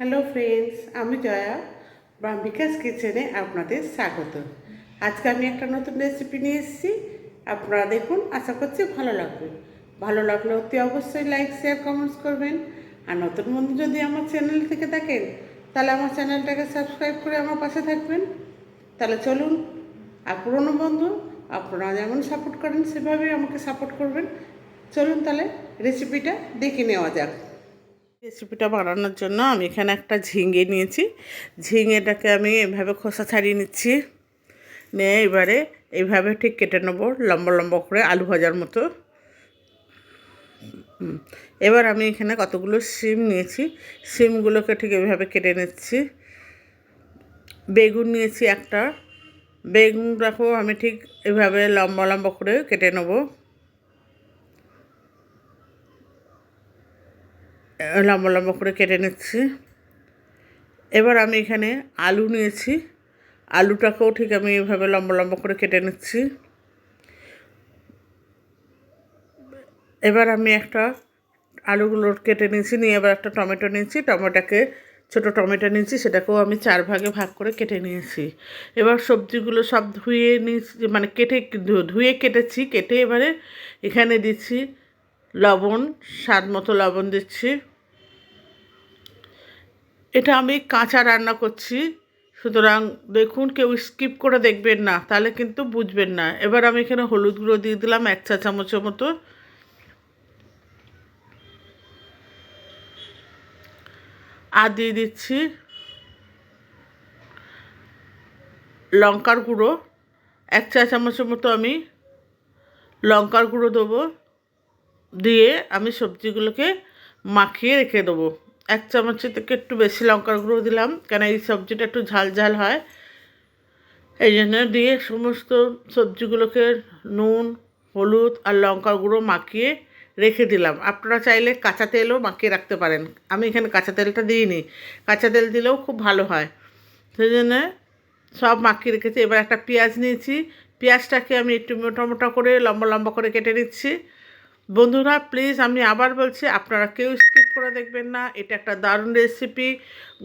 Hello friends, আমি জয়া বিকাশ কিচেনে আপনাদের স্বাগত। আজকে আমি একটা নতুন রেসিপি নিয়ে এসেছি। আপনারা দেখুন, আশা করছি ভালো লাগবে। ভালো লাগলে অতি অবশ্যই লাইক শেয়ার কমেন্টস করবেন। আর নতুন বন্ধু যদি আমার চ্যানেল থেকে থাকেন, তাহলে আমার চ্যানেলটাকে সাবস্ক্রাইব করে আমার পাশে থাকবেন। তাহলে চলুন, আর পুরনো বন্ধু আপনারা যেমন সাপোর্ট করেন সেভাবেই আমাকে সাপোর্ট করবেন। চলুন তাহলে রেসিপিটা দেখে নেওয়া যাক। রেসিপিটা বানানোর জন্য আমি এখানে একটা ঝিঙে নিয়েছি। ঝিঙেটাকে আমি এভাবে খোসা ছাড়িয়ে নিচ্ছি। নিয়ে এবারে এইভাবে ঠিক কেটে নেবো লম্বা লম্বা করে, আলু ভাজার মতো। এবার আমি এখানে কতগুলো শিম নিয়েছি, শিমগুলোকে ঠিক এভাবে কেটে নিচ্ছি। বেগুন নিয়েছি একটা, বেগুনটাকেও আমি ঠিক এভাবে লম্বা লম্বা করে কেটে নেবো। লম্বা লম্বা করে কেটে নিচ্ছি। এবার আমি এখানে আলু নিয়েছি, আলুটাকেও ঠিক আমি এভাবে লম্বা লম্বা করে কেটে নিচ্ছি। এবার আমি একটা আলুগুলো কেটে নিয়েছি, নিয়ে এবার একটা টমেটো নিয়েছি, টমেটোকে ছোটো টমেটো নিয়েছি, সেটাকেও আমি 4 ভাগে ভাগ করে কেটে নিয়েছি। এবার সবজিগুলো সব ধুয়ে নিয়েছি, মানে ধুয়ে কেটেছি। কেটে এবারে এখানে দিচ্ছি লবণ, স্বাদ মতো লবণ দিচ্ছি। এটা আমি কাঁচা রান্না করছি, সুতরাং দেখুন, কেউ স্কিপ করে দেখবেন না, তাহলে কিন্তু বুঝবেন না। এবার আমি এখানে হলুদ গুঁড়ো দিয়ে দিলাম 1 চা চামচের মতো। আর দিয়ে দিচ্ছি লঙ্কার গুঁড়ো 1 চা চামচের মতো। আমি লঙ্কার গুঁড়ো দেবো, দিয়ে আমি সবজিগুলোকে মাখিয়ে রেখে দেবো। 1 চামচের থেকে একটু বেশি লঙ্কার গুঁড়ো দিলাম, কেন এই সবজিটা একটু ঝাল ঝাল হয়, এই জন্য। দিয়ে সমস্ত সবজিগুলোকে নুন, হলুদ আর লঙ্কার গুঁড়ো মাখিয়ে রেখে দিলাম। আপনারা চাইলে কাঁচা তেলও মাখিয়ে রাখতে পারেন, আমি এখানে কাঁচা তেলটা দিইনি, কাঁচা তেল দিলেও খুব ভালো হয়, সেই জন্য সব মাখিয়ে রেখেছি। এবার একটা পেঁয়াজ নিয়েছি, পেঁয়াজটাকে আমি একটু মোটা মোটা করে লম্বা লম্বা করে কেটে নিচ্ছি। বন্ধুরা প্লিজ, আমি আবার বলছি, আপনারা কেউ স্কিপ করে দেখবেন না, এটা একটা দারুণ রেসিপি,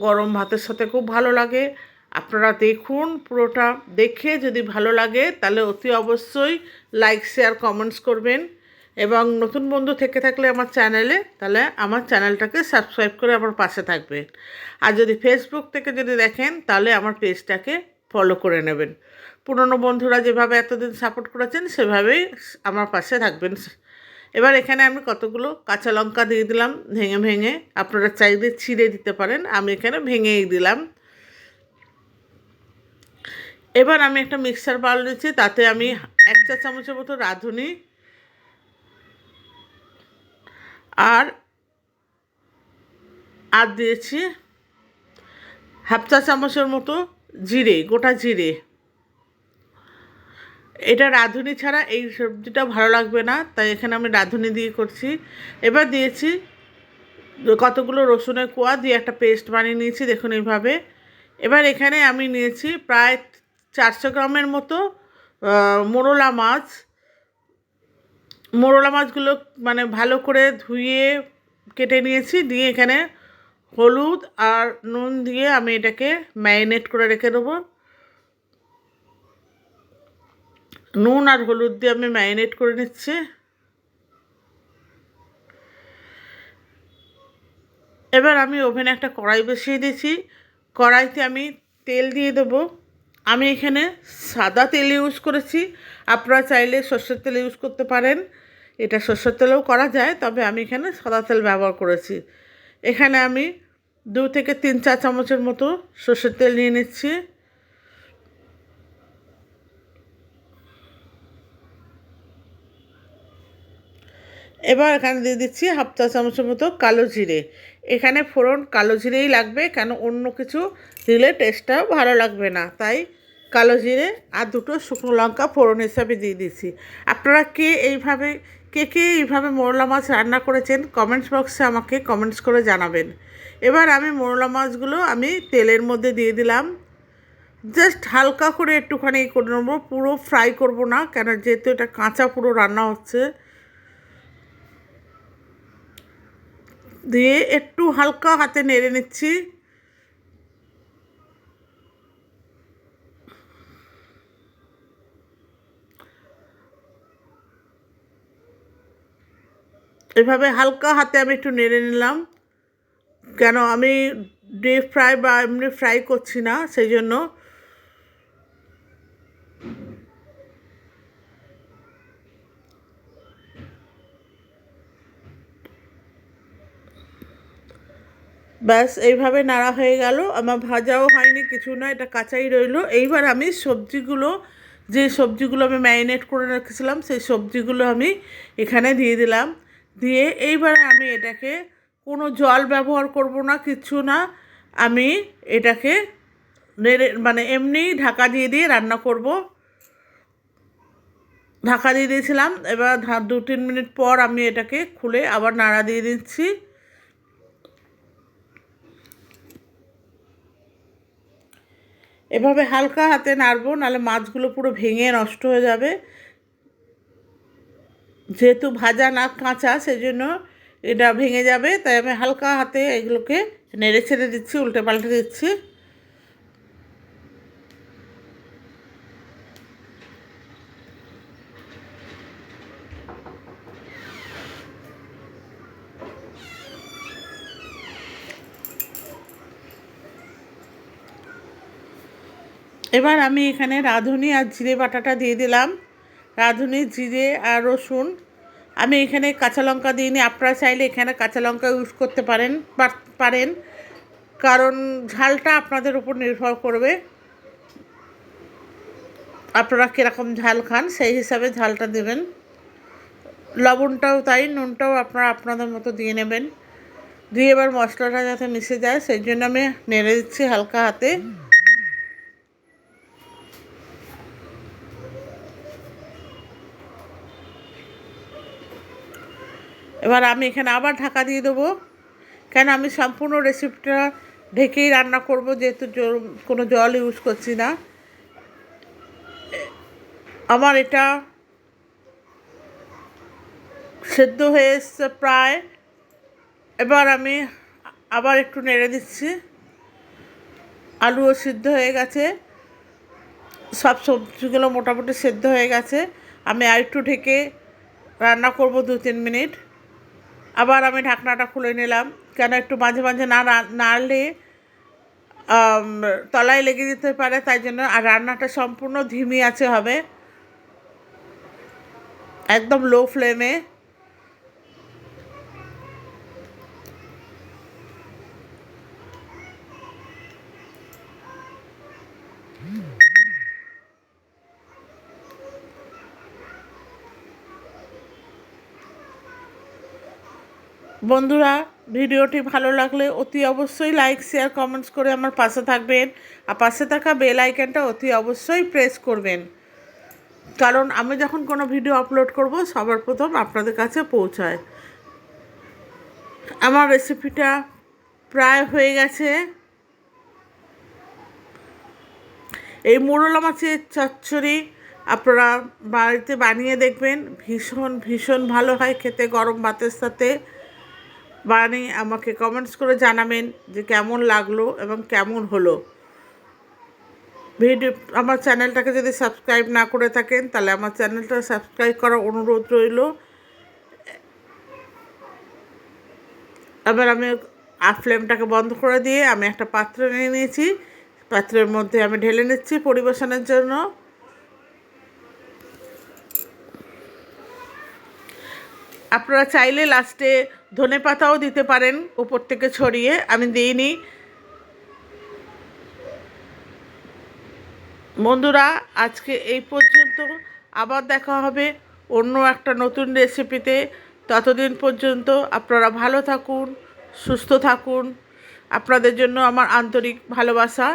গরম ভাতের সাথে খুব ভালো লাগে। আপনারা দেখুন, পুরোটা দেখে যদি ভালো লাগে তাহলে অতি অবশ্যই লাইক শেয়ার কমেন্টস করবেন। এবং নতুন বন্ধু থেকে থাকলে আমার চ্যানেলে, তাহলে আমার চ্যানেলটাকে সাবস্ক্রাইব করে আমার পাশে থাকবেন। আর যদি ফেসবুক থেকে যদি দেখেন, তাহলে আমার পেজটাকে ফলো করে নেবেন। পুরনো বন্ধুরা যেভাবে এতদিন সাপোর্ট করেছেন সেভাবেই আমার পাশে থাকবেন। এবার এখানে আমি কতগুলো কাঁচা লঙ্কা দিয়ে দিলাম ভেঙে ভেঙে, আপনারা চাইলে ছিঁড়ে দিতে পারেন, আমি এখানে ভেঙেই দিলাম। এবার আমি একটা মিক্সার বাউল নিচ্ছি, তাতে আমি 1 চা চামচের মতো রাঁধুনি আর আর দিয়েছি 1/2 চা চামচের মতো জিরে, গোটা জিরে। এটা রাঁধুনি ছাড়া এই সবজিটা ভালো লাগবে না, তাই এখানে আমি রাঁধুনি দিয়ে করছি। এবার দিয়েছি কতগুলো রসুনের কোয়া, দিয়ে একটা পেস্ট বানিয়ে নিয়েছি, দেখুন এইভাবে। এবার এখানে আমি নিয়েছি প্রায় 400 গ্রামের মতো মোরলা মাছ। মোরলা মাছগুলো মানে ভালো করে ধুয়ে কেটে নিয়েছি, দিয়ে এখানে হলুদ আর নুন দিয়ে আমি এটাকে ম্যারিনেট করে রেখে দেবো। নুন আর হলুদ দিয়ে আমি ম্যারিনেট করে নিচ্ছি। এবার আমি ওভেনে একটা কড়াই বসিয়ে দিয়েছি, কড়াইতে আমি তেল দিয়ে দেবো। আমি এখানে সাদা তেল ইউজ করেছি, আপনারা চাইলে সর্ষের তেল ইউজ করতে পারেন, এটা সর্ষের তেলেও করা যায়, তবে আমি এখানে সাদা তেল ব্যবহার করেছি। এখানে আমি 2 থেকে 3 চা চামচের মতো সর্ষের তেল নিয়ে নিচ্ছি। এবার এখানে দিয়ে দিচ্ছি 1/2 চা চামচের মতো কালো জিরে। এখানে ফোড়ন কালো জিরেই লাগবে, কেন অন্য কিছু দিলে টেস্টটাও ভালো লাগবে না, তাই কালো জিরে আর 2টো শুকনো লঙ্কা ফোড়ন হিসাবে দিয়ে দিচ্ছি। আপনারা কে এইভাবে মোরলা মাছ রান্না করেছেন, কমেন্টস বক্সে আমাকে কমেন্টস করে জানাবেন। এবার আমি মোরলা মাছগুলো আমি তেলের মধ্যে দিয়ে দিলাম, জাস্ট হালকা করে একটুখানি করে নেবো, পুরো ফ্রাই করব না, কেন যেহেতু এটা কাঁচা পুরো রান্না হচ্ছে। দিয়ে একটু হালকা হাতে নেড়ে নিচ্ছি, এভাবে হালকা হাতে আমি একটু নেড়ে নিলাম, কেন আমি ডিপ ফ্রাই বা এমনি ফ্রাই করছি না, সেই জন্য। ব্যাস এইভাবে নাড়া হয়ে গেল, আমার ভাজাও হয়নি কিছু না, এটা কাঁচাই রইলো। এইবার আমি সবজিগুলো, যে সবজিগুলো আমি ম্যারিনেট করে রেখেছিলাম সেই সবজিগুলো আমি এখানে দিয়ে দিলাম। দিয়ে এইবারে আমি এটাকে কোনো জল ব্যবহার করব না, কিচ্ছু না, আমি এটাকে নেড়ে মানে এমনি ঢাকা দিয়ে দিয়ে রান্না করব। ঢাকা দিয়ে দিয়েছিলাম, এবার 2-3 মিনিট পর আমি এটাকে খুলে আবার নাড়া দিয়ে দিচ্ছি। এভাবে হালকা হাতে নাড়বো, নাহলে মাছগুলো পুরো ভেঙে নষ্ট হয়ে যাবে। যেহেতু ভাজা না কাঁচা, সেই জন্য এটা ভেঙে যাবে, তাই আমি হালকা হাতে এগুলোকে নেড়ে ছেড়ে দিচ্ছি, উল্টে পাল্টে দিচ্ছি। এবার আমি এখানে রাঁধুনি আর জিরে বাটাটা দিয়ে দিলাম। রাঁধুনি, জিরে আর রসুন। আমি এখানে কাঁচা লঙ্কা দিইনি, আপনারা চাইলে এখানে কাঁচা লঙ্কা ইউজ করতে পারেন, কারণ ঝালটা আপনাদের উপর নির্ভর করবে, আপনারা কীরকম ঝাল খান সেই হিসাবে ঝালটা দেবেন। লবণটাও তাই, নুনটাও আপনারা আপনাদের মতো দিয়ে নেবেন। দিয়ে এবার মশলাটা যাতে মিশে যায় সেই জন্য আমি নেড়ে দিচ্ছি হালকা হাতে। এবার আমি এখানে আবার ঢাকা দিয়ে দেবো, কেন আমি সম্পূর্ণ রেসিপিটা ঢেকেই রান্না করব, যেহেতু কোনো জল ইউজ করছি না। আমার এটা সেদ্ধ হয়ে এসছে প্রায়। এবার আমি আবার একটু নেড়ে দিচ্ছি। আলুও সিদ্ধ হয়ে গেছে, সব সবজিগুলো মোটামুটি সেদ্ধ হয়ে গেছে। আমি আর একটু ঢেকে রান্না করব 2-3 মিনিট। আবার আমি ঢাকনাটা খুলে নিলাম, কেন একটু মাঝে মাঝে নাড়লে তলায় লেগে যেতে পারে, তাই জন্য। আর রান্নাটা সম্পূর্ণ ধিমি আঁচে হবে, একদম লো ফ্লেমে। বন্ধুরা, ভিডিওটি ভালো লাগলে অতি অবশ্যই লাইক, শেয়ার, কমেন্টস করে আমার পাশে থাকবেন। আর পাশে থাকা বেল আইকনটা অতি অবশ্যই প্রেস করবেন, কারণ আমি যখন কোনো ভিডিও আপলোড করব সবার প্রথম আপনাদের কাছে পৌঁছায়। আমার রেসিপিটা প্রায় হয়ে গেছে। এই মোরলা মাছের চচ্চড়ি আপনারা বাড়িতে বানিয়ে দেখবেন, ভীষণ ভীষণ ভালো হয় খেতে, গরম ভাতের সাথে। বানিয়ে আমাকে কমেন্টস করে জানাবেন যে কেমন লাগলো এবং কেমন হলো। আমার চ্যানেলটাকে যদি সাবস্ক্রাইব না করে থাকেন তাহলে আমার চ্যানেলটা সাবস্ক্রাইব করার অনুরোধ রইল। এবার আমি ফ্লেমটাকে বন্ধ করে দিয়ে আমি একটা পাত্র নিয়ে নিয়েছি, পাত্রের মধ্যে আমি ঢেলে নিচ্ছি পরিবেশনের জন্য। আপনারা চাইলে লাস্টে ধনেপাতাও দিতে পারেন উপর থেকে ছড়িয়ে, আমি দিইনি। বন্ধুরা, আজকে এই পর্যন্ত, আবার দেখা হবে অন্য একটা নতুন রেসিপিতে। ততদিন পর্যন্ত আপনারা ভালো থাকুন, সুস্থ থাকুন। আপনাদের জন্য আমার আন্তরিক ভালোবাসা।